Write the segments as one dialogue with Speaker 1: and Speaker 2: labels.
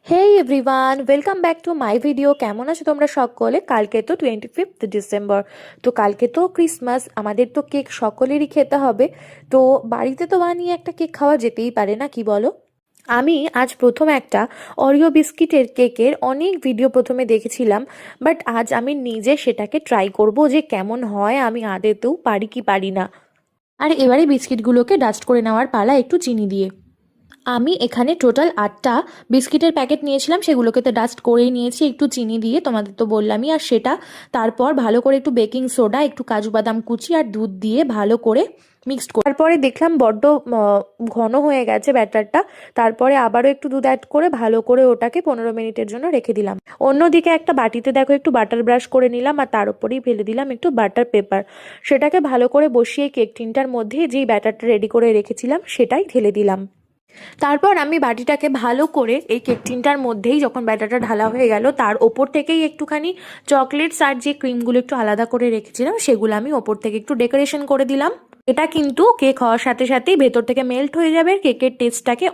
Speaker 1: Hey everyone, welcome back to my video. কেমন আছো তোমরা সকলে? কালকে তো 25th ডিসেম্বর, তো কালকে তো ক্রিসমাস। আমাদের তো কেক সকলেরই খেতে হবে। তো বাড়িতে তো বানিয়ে একটা কেক খাওয়া যেতেই পারে, না কি বলো? আমি আজ প্রথম একটা অরিও বিস্কিটের কেকের অনেক ভিডিও প্রথমে দেখেছিলাম, বাট আজ আমি নিজে সেটাকে ট্রাই করব যে কেমন হয়, আমি আদতেও পারি কি পারি না। আর এবারে বিস্কিটগুলোকে ডাস্ট করে নেওয়ার পালা একটু চিনি দিয়ে। আমি এখানে টোটাল 8টা বিস্কিটের প্যাকেট নিয়েছিলাম, সেগুলোকে তো ডাস্ট করেই নিয়েছি একটু চিনি দিয়ে, তোমাদের তো বললামই। আর সেটা তারপর ভালো করে একটু বেকিং সোডা, একটু কাজু বাদাম কুচি আর দুধ দিয়ে ভালো করে মিক্সড করে, তারপরে দেখলাম বড্ড ঘন হয়ে গেছে ব্যাটারটা। তারপরে আবারও একটু দুধ অ্যাড করে ভালো করে ওটাকে 15 মিনিটের জন্য রেখে দিলাম। অন্যদিকে একটা বাটিতে দেখো একটু বাটার ব্রাশ করে নিলাম, আর তার উপরেই ফেলে দিলাম একটু বাটার পেপার। সেটাকে ভালো করে বসিয়ে কেক টিনটার মধ্যে যেই ব্যাটারটা রেডি করে রেখেছিলাম সেটাই ঢেলে দিলাম। তারপর আমি বাটিটাকে ভালো করে এই কেক টিনটার মধ্যেই, যখন ব্যাটারটা ঢালা হয়ে গেল, তার ওপর থেকেই একটুখানি চকলেটস আর যে ক্রিমগুলো একটু আলাদা করে রেখেছিলাম সেগুলো আমি ওপর থেকে একটু ডেকোরেশন করে দিলাম। এটা কিন্তু কেক হওয়ার সাথে সাথেই ভেতর থেকে মেল্ট হয়ে যাবে, কেকের টেস্টটাকে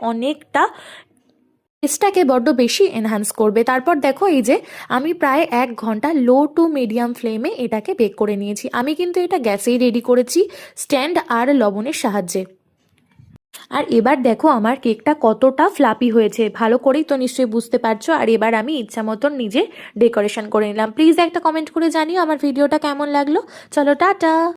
Speaker 1: বড্ড বেশি এনহ্যান্স করবে। তারপর দেখো এই যে আমি প্রায় 1 ঘন্টা লো টু মিডিয়াম ফ্লেমে এটাকে বেক করে নিয়েছি। আমি কিন্তু এটা গ্যাসেই রেডি করেছি, স্ট্যান্ড আর লবণের সাহায্যে। আর এবার দেখো আমার কেকটা কতটা ফ্লাপি হয়েছে, ভালো করেই তো নিশ্চয়ই বুঝতে পারছো। আর এবার আমি ইচ্ছা মতন নিজে ডেকোরেশন করে নিলাম। প্লিজ একটা কমেন্ট করে জানিও আমার ভিডিওটা কেমন লাগলো। চলো টাটা।